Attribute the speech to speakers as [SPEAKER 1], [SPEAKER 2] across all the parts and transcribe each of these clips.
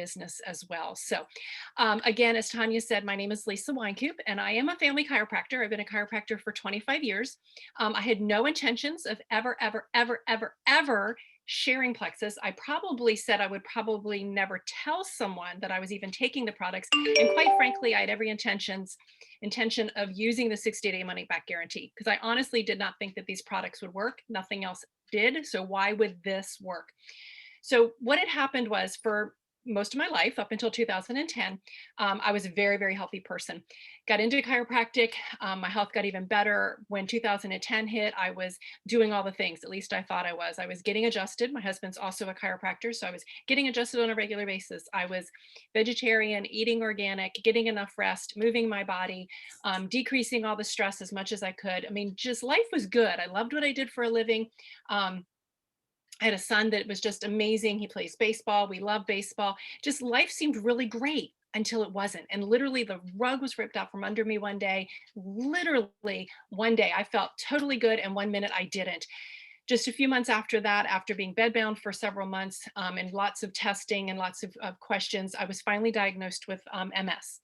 [SPEAKER 1] business as well. So again, as Tanya said, my name is Lisa Wynkoop, and I am a family chiropractor. I've been a chiropractor for 25 years. I had no intentions of ever sharing plexus. I probably said I would probably never tell someone that I was even taking the products. And quite frankly, I had every intention of using the 60-day money back guarantee, because I honestly did not think that these products would work. Nothing else did. So why would this work? So what had happened was, for most of my life up until 2010, I was a very healthy person. Got into chiropractic. My health got even better. When 2010 hit, I was doing all the things, at least I thought I was. I was getting adjusted. My husband's also a chiropractor, so I was getting adjusted on a regular basis. I was vegetarian, eating organic, getting enough rest, moving my body, decreasing all the stress as much as I could. I mean, just life was good. I loved what I did for a living. I had a son that was just amazing. He plays baseball. We love baseball. Just life seemed really great until it wasn't. And literally the rug was ripped out from under me one day. Literally one day I felt totally good, and one minute I didn't. Just a few months after that, after being bedbound for several months, and lots of testing and lots of questions, I was finally diagnosed with MS.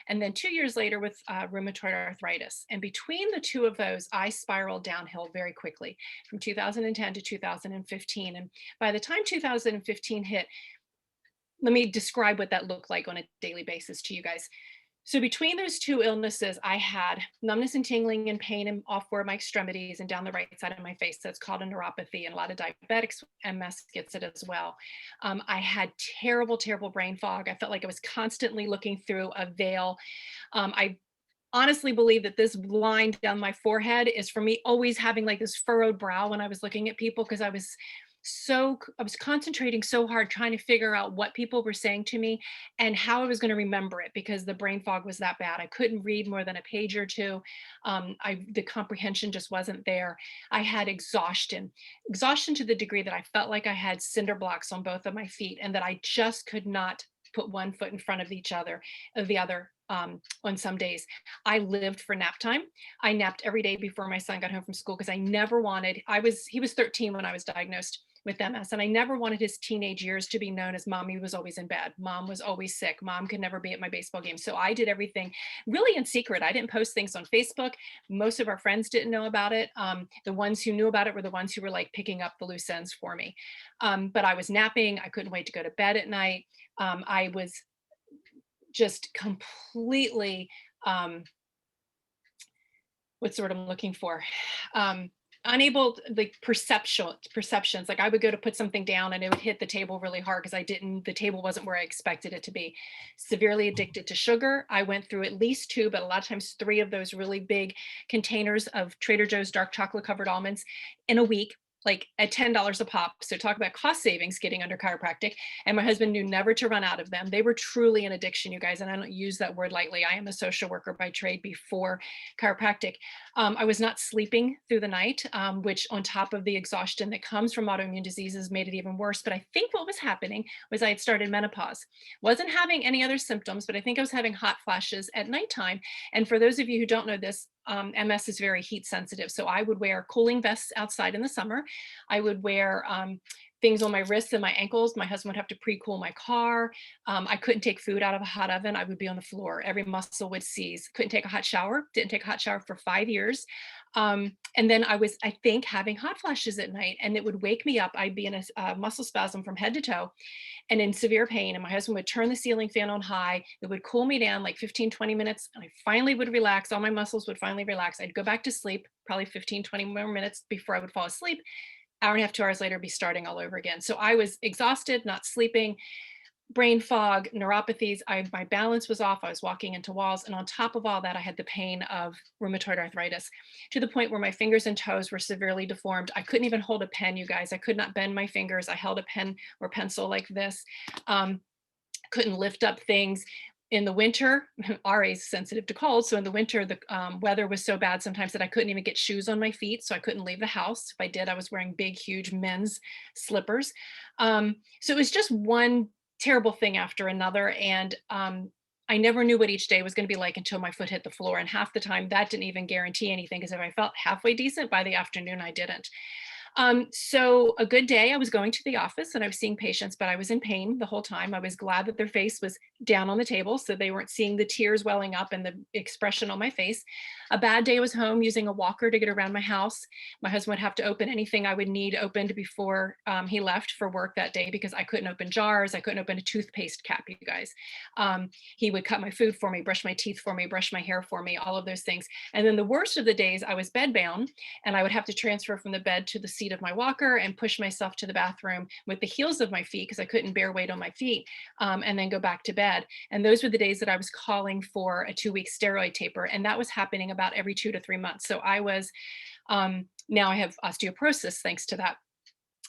[SPEAKER 1] And then 2 years later with rheumatoid arthritis. And between the two of those, I spiraled downhill very quickly from 2010 to 2015. And by the time 2015 hit, let me describe what that looked like on a daily basis to you guys. So between those two illnesses, I had numbness and tingling and pain in all four of my extremities and down the right side of my face. That's called a neuropathy, and a lot of diabetics, MS gets it as well. I had terrible brain fog. I felt like I was constantly looking through a veil. I honestly believe that this line down my forehead is for me always having like this furrowed brow when I was looking at people, because I was concentrating so hard trying to figure out what people were saying to me and how I was going to remember it, because the brain fog was that bad. I couldn't read more than a page or two. The comprehension just wasn't there. I had exhaustion to the degree that I felt like I had cinder blocks on both of my feet, and that I just could not put one foot in front of the other. On some days, I lived for nap time. I napped every day before my son got home from school, because I never wanted, he was 13 when I was diagnosed with MS. And I never wanted his teenage years to be known as mommy was always in bed. Mom was always sick. Mom could never be at my baseball game. So I did everything really in secret. I didn't post things on Facebook. Most of our friends didn't know about it. The ones who knew about it were the ones who were like picking up the loose ends for me. But I was napping. I couldn't wait to go to bed at night. I was just completely, what's the word I'm looking for? Unable, like perceptions. Like I would go to put something down and it would hit the table really hard, because the table wasn't where I expected it to be. Severely addicted to sugar. I went through at least two, but a lot of times three of those really big containers of Trader Joe's dark chocolate covered almonds in a week, like at $10 a pop. So talk about cost savings getting under chiropractic. And my husband knew never to run out of them. They were truly an addiction, you guys. And I don't use that word lightly. I am a social worker by trade before chiropractic. I was not sleeping through the night, which on top of the exhaustion that comes from autoimmune diseases made it even worse. But I think what was happening was I had started menopause. Wasn't having any other symptoms, but I think I was having hot flashes at nighttime. And for those of you who don't know this, MS is very heat sensitive. So I would wear cooling vests outside in the summer. I would wear things on my wrists and my ankles. My husband would have to pre-cool my car. I couldn't take food out of a hot oven. I would be on the floor. Every muscle would seize. Couldn't take a hot shower. Didn't take a hot shower for 5 years. And then I was, I think, having hot flashes at night, and it would wake me up. I'd be in a muscle spasm from head to toe and in severe pain. And my husband would turn the ceiling fan on high. It would cool me down like 15, 20 minutes. And I finally would relax. All my muscles would finally relax. I'd go back to sleep, probably 15, 20 more minutes before I would fall asleep. Hour and a half, 2 hours later, be starting all over again. So I was exhausted, not sleeping, brain fog, neuropathies. My balance was off. I was walking into walls. And on top of all that, I had the pain of rheumatoid arthritis, to the point where my fingers and toes were severely deformed. I couldn't even hold a pen, you guys. I could not bend my fingers. I held a pen or pencil like this. Couldn't lift up things. In the winter, RA is sensitive to cold. So in the winter, the weather was so bad sometimes that I couldn't even get shoes on my feet. So I couldn't leave the house. If I did, I was wearing big, huge men's slippers. So it was just one terrible thing after another. And I never knew what each day was going to be like until my foot hit the floor. And half the time that didn't even guarantee anything, because if I felt halfway decent by the afternoon, I didn't. So a good day, I was going to the office and I was seeing patients, but I was in pain the whole time. I was glad that their face was down on the table so they weren't seeing the tears welling up and the expression on my face. A bad day, I was home using a walker to get around my house. My husband would have to open anything I would need opened before he left for work that day because I couldn't open jars. I couldn't open a toothpaste cap, you guys. He would cut my food for me, brush my teeth for me, brush my hair for me, all of those things. And then the worst of the days, I was bedbound and I would have to transfer from the bed to the seat of my walker and push myself to the bathroom with the heels of my feet because I couldn't bear weight on my feet, and then go back to bed. And those were the days that I was calling for a 2-week steroid taper. And that was happening about every 2 to 3 months. So I was, now I have osteoporosis thanks to that.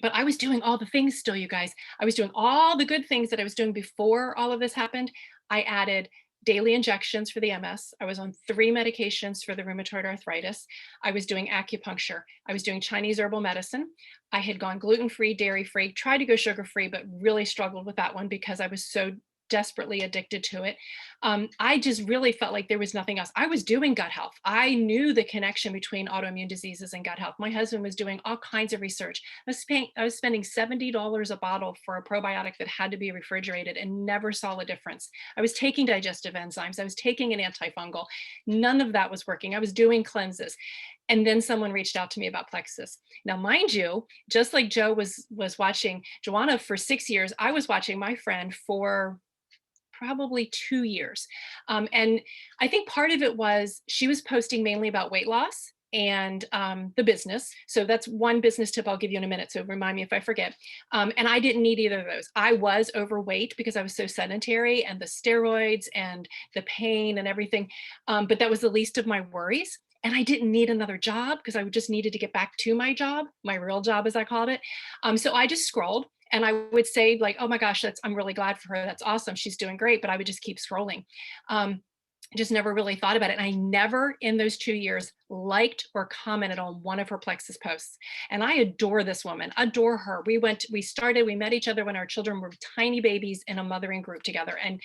[SPEAKER 1] But I was doing all the things still, you guys. I was doing all the good things that I was doing before all of this happened. I added daily injections for the MS. I was on 3 medications for the rheumatoid arthritis. I was doing acupuncture. I was doing Chinese herbal medicine. I had gone gluten-free, dairy-free, tried to go sugar-free, but really struggled with that one because I was so desperately addicted to it. I just really felt like there was nothing else. I was doing gut health. I knew the connection between autoimmune diseases and gut health. My husband was doing all kinds of research. I was spending $70 a bottle for a probiotic that had to be refrigerated and never saw a difference. I was taking digestive enzymes. I was taking an antifungal. None of that was working. I was doing cleanses. And then someone reached out to me about plexus. Now, mind you, just like Joe was watching Joanna for 6 years, I was watching my friend for probably 2 years. And I think part of it was she was posting mainly about weight loss and the business. So that's one business tip I'll give you in a minute. So remind me if I forget. And I didn't need either of those. I was overweight because I was so sedentary and the steroids and the pain and everything. But that was the least of my worries. And I didn't need another job because I just needed to get back to my job, my real job, as I called it. So I just scrolled and I would say like, oh my gosh, I'm really glad for her. That's awesome. She's doing great. But I would just keep scrolling. Um, just never really thought about it. And I never in those 2 years liked or commented on one of her plexus posts. And I adore this woman, adore her. We met each other when our children were tiny babies in a mothering group together. And,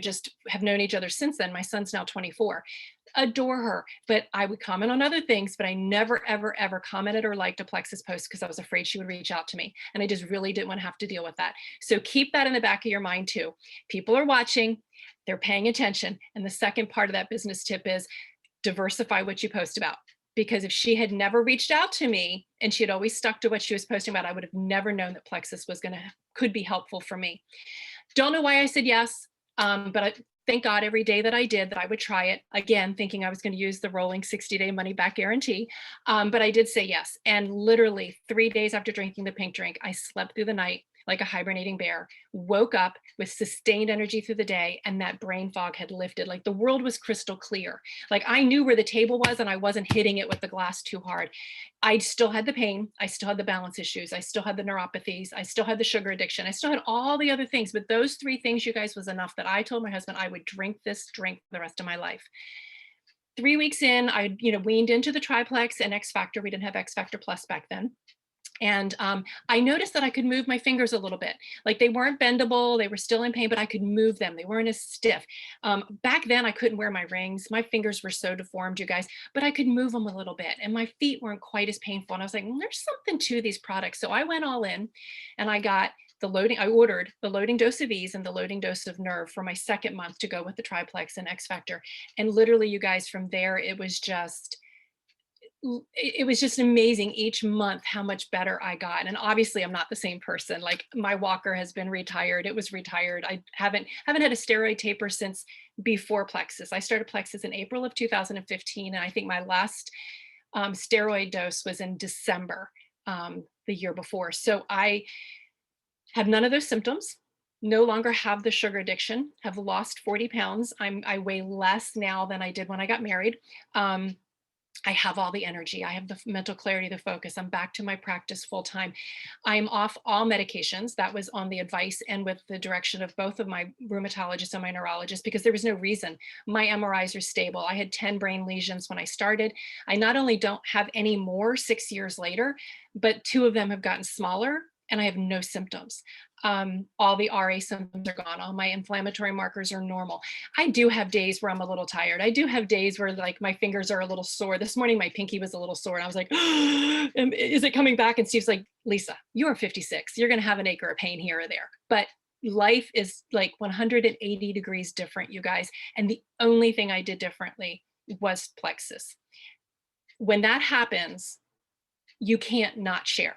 [SPEAKER 1] just have known each other since then. My son's now 24. Adore her. But I would comment on other things, but I never, ever, ever commented or liked a plexus post because I was afraid she would reach out to me. And I just really didn't want to have to deal with that. So keep that in the back of your mind too. People are watching, they're paying attention. And the second part of that business tip is diversify what you post about. Because if she had never reached out to me and she had always stuck to what she was posting about, I would have never known that plexus could be helpful for me. Don't know why I said yes, but thank God every day that I did that I would try it again, thinking I was going to use the rolling 60-day money back guarantee. But I did say yes. And literally 3 days after drinking the pink drink, I slept through the night like a hibernating bear, woke up with sustained energy through the day, and that brain fog had lifted. Like the world was crystal clear. Like I knew where the table was and I wasn't hitting it with the glass too hard. I still had the pain. I still had the balance issues. I still had the neuropathies. I still had the sugar addiction. I still had all the other things, but those 3 things, you guys, was enough that I told my husband I would drink this drink the rest of my life. 3 weeks in, I, weaned into the triplex and X Factor. We didn't have X Factor Plus back then. And I noticed that I could move my fingers a little bit. Like they weren't bendable, they were still in pain, but I could move them. They weren't as stiff. Back then, I couldn't wear my rings. My fingers were so deformed, you guys, but I could move them a little bit. And my feet weren't quite as painful. And I was like, there's something to these products. So I went all in and I ordered the loading dose of Ease and the loading dose of Nerve for my second month to go with the triplex and X Factor. And literally, you guys, from there, it was just amazing each month how much better I got. And obviously I'm not the same person. Like my walker has been retired. It was retired. I haven't had a steroid taper since before plexus. I started plexus in April of 2015. And I think my last steroid dose was in December the year before. So I have none of those symptoms. No longer have the sugar addiction, have lost 40 pounds. I weigh less now than I did when I got married. I have all the energy. I have the mental clarity, the focus. I'm back to my practice full time. I'm off all medications. That was on the advice and with the direction of both of my rheumatologists and my neurologist because there was no reason. My MRIs are stable. I had 10 brain lesions when I started. I not only don't have any more 6 years later, but 2 of them have gotten smaller and I have no symptoms. All the RA symptoms are gone. All my inflammatory markers are normal. I do have days where I'm a little tired. I do have days where like my fingers are a little sore. This morning, my pinky was a little sore, and I was like, "Is it coming back?" And Steve's like, "Lisa, you are 56. You're going to have an acre of pain here or there." But life is like 180 degrees different, you guys. And the only thing I did differently was plexus. When that happens, you can't not share.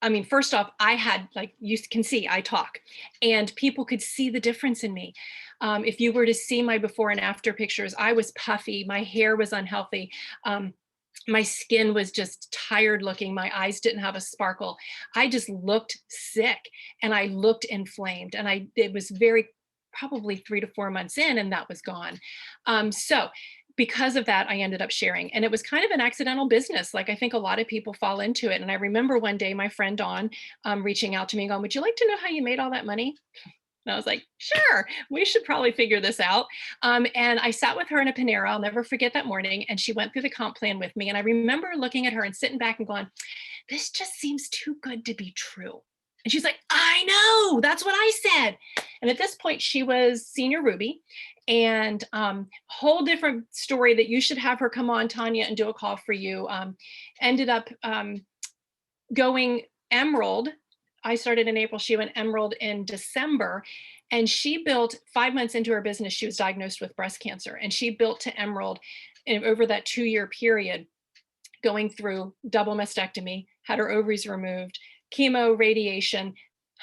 [SPEAKER 1] I mean, first off, I had, like you can see, I talk, and people could see the difference in me. If you were to see my before and after pictures, I was puffy, my hair was unhealthy. Um, my skin was just tired looking. My eyes didn't have a sparkle. I just looked sick and I looked inflamed. And it was very, probably 3 to 4 months in, and that was gone. So because of that, I ended up sharing. And it was kind of an accidental business. Like I think a lot of people fall into it. And I remember one day my friend Dawn reaching out to me and going, "Would you like to know how you made all that money?" And I was like, "Sure, we should probably figure this out." And I sat with her in a Panera. I'll never forget that morning. And she went through the comp plan with me. And I remember looking at her and sitting back and going, "This just seems too good to be true." And she's like, "I know, that's what I said." And at this point, she was senior Ruby. And whole different story that you should have her come on, Tanya, and do a call for you. Ended up going Emerald. I started in April. She went Emerald in December. And she built 5 months into her business, she was diagnosed with breast cancer. And she built to Emerald over that 2 year period, going through double mastectomy, had her ovaries removed, chemo, radiation,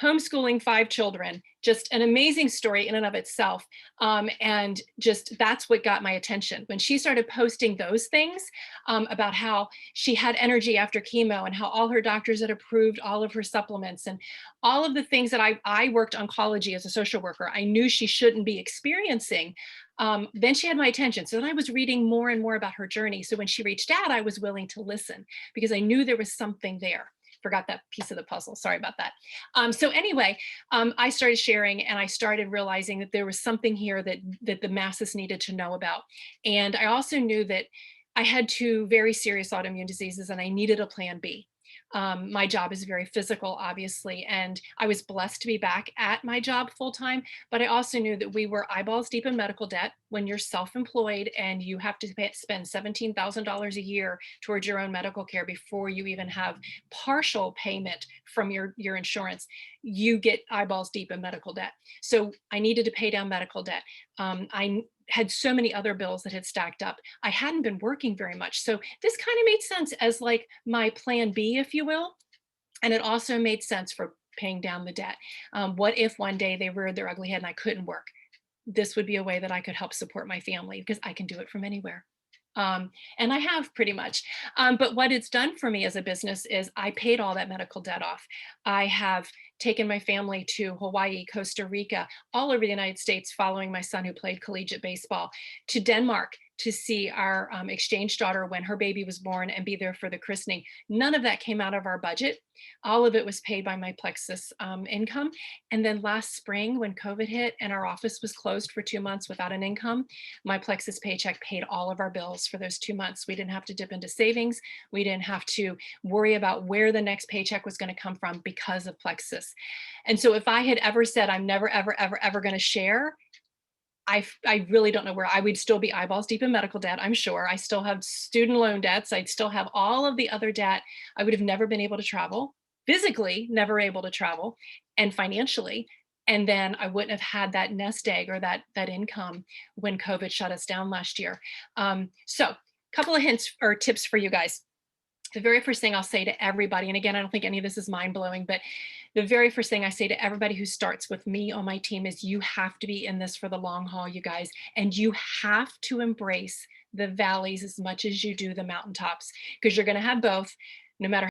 [SPEAKER 1] homeschooling 5 children. Just an amazing story in and of itself. And just that's what got my attention. When she started posting those things about how she had energy after chemo and how all her doctors had approved all of her supplements and all of the things that I worked oncology as a social worker, I knew she shouldn't be experiencing. Then she had my attention. So then I was reading more and more about her journey. So when she reached out, I was willing to listen because I knew there was something there. Forgot that piece of the puzzle. Sorry about that. So anyway, I started sharing and I started realizing that there was something here that the masses needed to know about. And I also knew that I had 2 very serious autoimmune diseases and I needed a plan B. My job is very physical, obviously, and I was blessed to be back at my job full time. But I also knew that we were eyeballs deep in medical debt when you're self employed and you have to spend $17,000 a year towards your own medical care before you even have partial payment from your insurance. You get eyeballs deep in medical debt. So I needed to pay down medical debt. I had so many other bills that had stacked up. I hadn't been working very much. So this kind of made sense as like my plan B, if you will. And it also made sense for paying down the debt. What if one day they reared their ugly head and I couldn't work? This would be a way that I could help support my family because I can do it from anywhere. And I have pretty much. But what it's done for me as a business is I paid all that medical debt off. I have taken my family to Hawaii, Costa Rica, all over the United States, following my son who played collegiate baseball, to Denmark to see our exchange daughter when her baby was born and be there for the christening. None of that came out of our budget. All of it was paid by my Plexus income. And then last spring, when COVID hit and our office was closed for 2 months without an income, my Plexus paycheck paid all of our bills for those 2 months. We didn't have to dip into savings. We didn't have to worry about where the next paycheck was going to come from because of Plexus. And so if I had ever said, I'm never, ever, ever, ever going to share, I really don't know where I would still be eyeballs deep in medical debt. I'm sure I still have student loan debts. I'd still have all of the other debt. I would have never been able to travel, physically never able to travel, and financially. And then I wouldn't have had that nest egg or that income when COVID shut us down last year. So a couple of hints or tips for you guys. The very first thing I'll say to everybody, and again, I don't think any of this is mind blowing, but the very first thing I say to everybody who starts with me on my team is you have to be in this for the long haul, you guys, and you have to embrace the valleys as much as you do the mountaintops because you're going to have both no matter